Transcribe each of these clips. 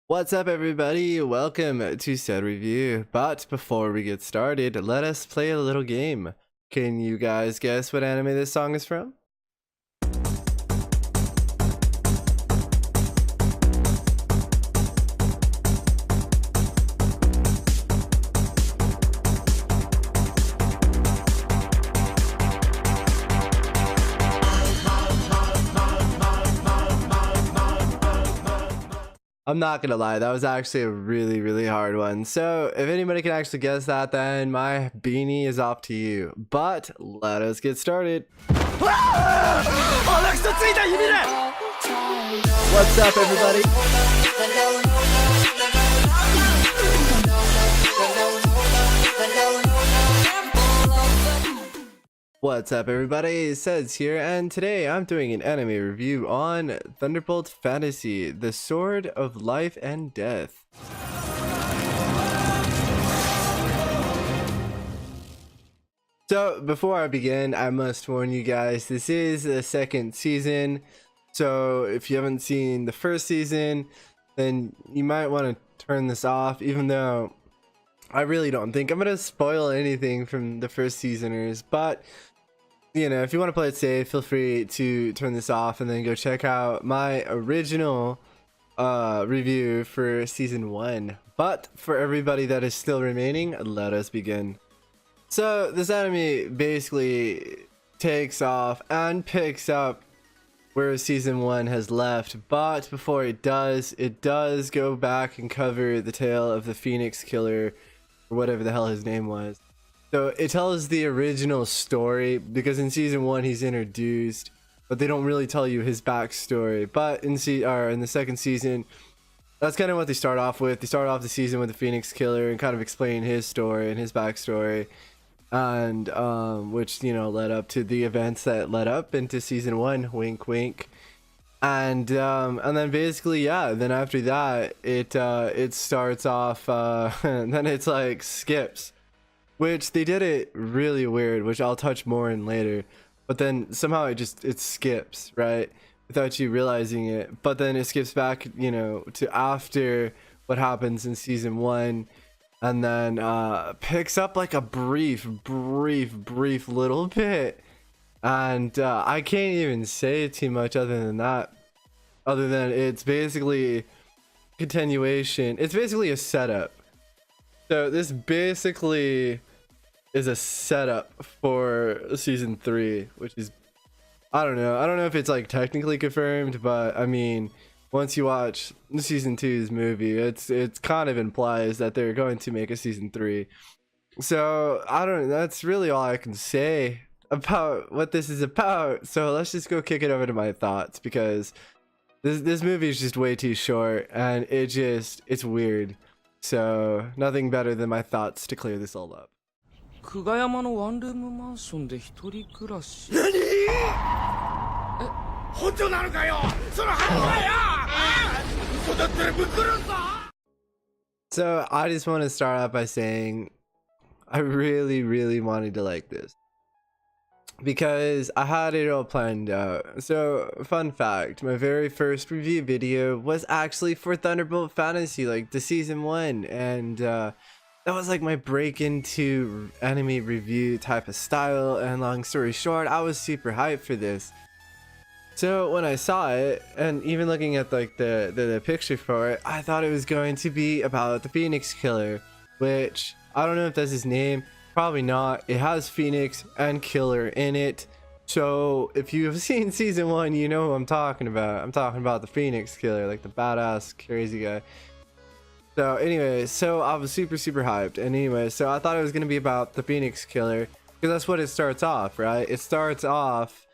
What's up, everybody? Welcome to said review. But before we get started, let us play a little game. Can you guys guess what anime this song is from? I'm not gonna lie, that was actually a really hard one. So if anybody can actually guess that, then my beanie is off to you. But let us get started. What's up, everybody? What's up, everybody? It says here, and today I'm doing an anime review on Thunderbolt Fantasy, the Sword of Life and Death. So before I begin, I must warn you guys, this is the second season. So if you haven't seen the first season, then you might want to turn this off, even though I really don't think I'm gonna spoil anything from the first seasoners. But you know, if you want to play it safe, feel free to turn this off and then go check out my original review for season 1. But for everybody that is still remaining, let us begin. So this anime basically takes off and picks up where season 1 has left, but before it does go back and cover the tale of the Phoenix Killer, or whatever the hell his name was. So it tells the original story, because in season 1 he's introduced, but they don't really tell you his backstory. But in the second season, that's kind of what they start off with. They start off the season with the Phoenix Killer and kind of explain his story and his backstory, and which, you know, led up to the events that led up into season 1. Wink, wink. And then basically, yeah. Then after that, it starts off, and then it's like skips. Which they did it really weird, which I'll touch more in later. But then somehow it skips, right? Without you realizing it. But then it skips back, you know, to after what happens in season 1. And then picks up like a brief little bit. And I can't even say too much other than that. Other than it's basically continuation. It's basically a setup. So this basically is a setup for season 3, which is, I don't know if it's like technically confirmed, but I mean, once you watch season 2's movie, it kind of implies that they're going to make a season 3. So that's really all I can say about what this is about. So let's just go kick it over to my thoughts, because this movie is just way too short, and it's weird. So nothing better than my thoughts to clear this all up. 久我山のワンルームマンションで一人暮らし。何？本当なのかよ。その反応や。嘘だったらぶっ殺すぞ。 So I just want to start out by saying I really wanted to like this, because I had it all planned out. So fun fact, my very first review video was actually for Thunderbolt Fantasy, like the season 1, and that was like my break into anime review type of style. And long story short, I was super hyped for this. So when I saw it, and even looking at like the picture for it, I thought it was going to be about the Phoenix Killer, which I don't know if that's his name. Probably not. It has Phoenix and Killer in it. So if you have seen season 1, you know who I'm talking about. I'm talking about the Phoenix Killer, like the badass crazy guy. So anyway, so I was super hyped. And anyway, so I thought it was going to be about the Phoenix Killer, because that's what it starts off, right? It starts off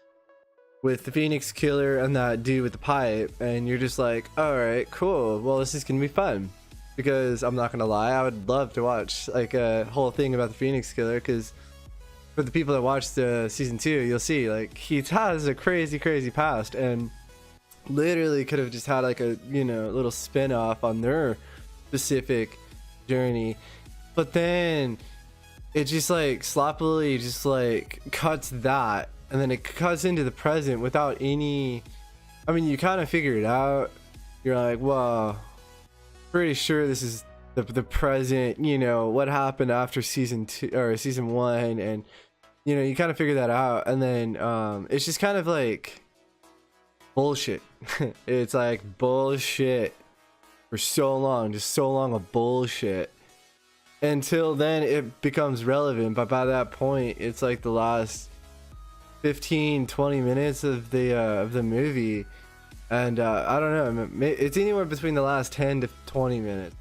with the Phoenix Killer and that dude with the pipe, and you're just like, all right, cool. Well, this is going to be fun. Because I'm not gonna lie, I would love to watch like a whole thing about the Phoenix Killer, because for the people that watched season 2, you'll see like he has a crazy past, and literally could have just had like a, you know, little spin-off on their specific journey. But then it just like sloppily just like cuts that, and then it cuts into the present without any, I mean, you kind of figure it out. You're like, whoa, pretty sure this is the present, you know, what happened after season 2 or season 1, and you know, you kind of figure that out, and then it's just kind of like bullshit. It's like bullshit for so long, just so long of bullshit, until then it becomes relevant. But by that point, it's like the last 15-20 minutes of the movie, and I don't know, it's anywhere between the last 10 to 20 minutes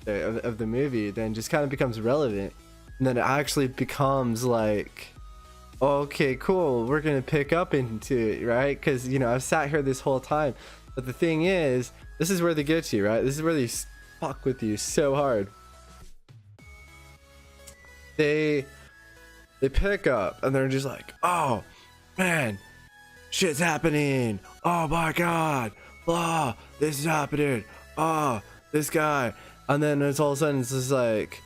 of the movie, then just kind of becomes relevant, and then it actually becomes like, okay, cool, we're gonna pick up into it, right? Because, you know, I've sat here this whole time, but the thing is, this is where they get you, right? This is where they fuck with you so hard. They pick up and they're just like, oh man, shit's happening, oh my god, blah, this is happening, oh, this guy. And then it's all of a sudden it's just like,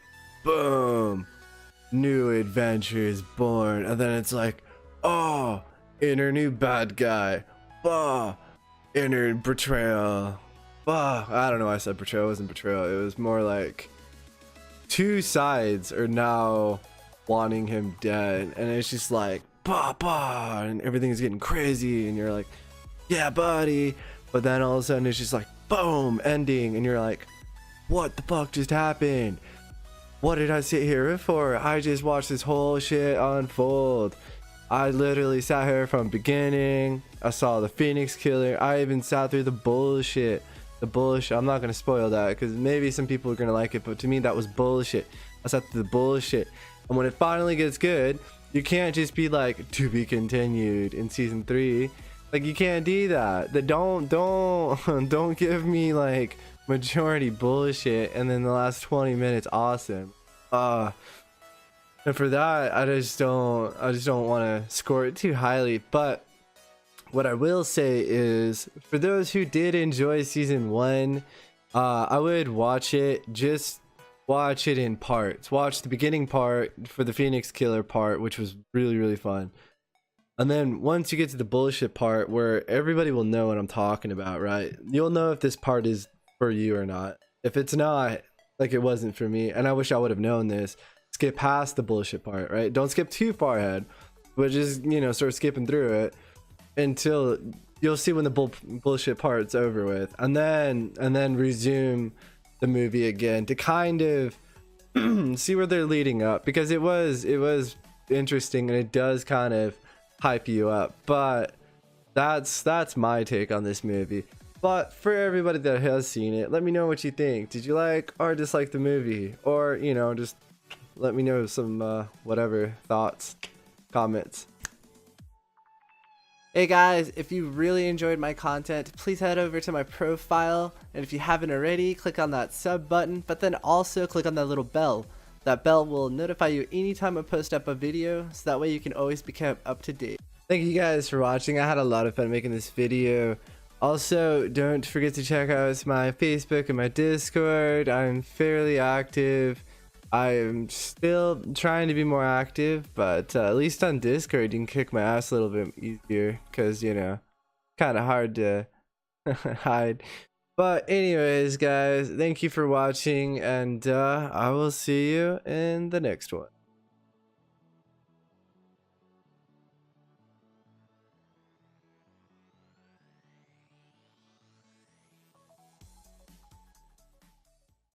boom, new adventure is born. And then it's like, oh, inner new bad guy, bah, inner betrayal, bah. I don't know why I said betrayal. It wasn't betrayal, it was more like two sides are now wanting him dead, and it's just like bah bah, and everything's getting crazy, and you're like, yeah buddy, but then all of a sudden it's just like boom, ending, and you're like, what the fuck just happened? What did I sit here for? I just watched this whole shit unfold. I literally sat here from beginning. I saw the Phoenix Killer. I even sat through the bullshit. I'm not gonna spoil that because maybe some people are gonna like it, but to me that was bullshit. I sat through the bullshit, and when it finally gets good, you can't just be like, to be continued in season 3. Like, you can't do that. Don't give me like majority bullshit and then the last 20 minutes awesome. And for that, I just don't want to score it too highly. But what I will say is, for those who did enjoy season 1, I would watch it. Just watch it in parts. Watch the beginning part for the Phoenix Killer part, which was really fun. And then once you get to the bullshit part, where everybody will know what I'm talking about, right? You'll know if this part is for you or not. If it's not, like it wasn't for me, and I wish I would have known this, skip past the bullshit part, right? Don't skip too far ahead, but just, you know, start skipping through it until you'll see when the bullshit part's over with, and then resume the movie again to kind of see where they're leading up, because it was interesting and it does kind of hype you up. But that's my take on this movie. But for everybody that has seen it, let me know what you think. Did you like or dislike the movie? Or, you know, just let me know some whatever thoughts, comments. Hey guys, if you really enjoyed my content, please head over to my profile, and if you haven't already, click on that sub button, but then also click on that little bell. That bell will notify you anytime I post up a video, so that way you can always be kept up to date. Thank you guys for watching. I had a lot of fun making this video. Also, don't forget to check out my Facebook and my Discord. I'm fairly active. I'm still trying to be more active, but at least on Discord you can kick my ass a little bit easier, because, you know, kind of hard to hide. But anyways guys, thank you for watching, and I will see you in the next one.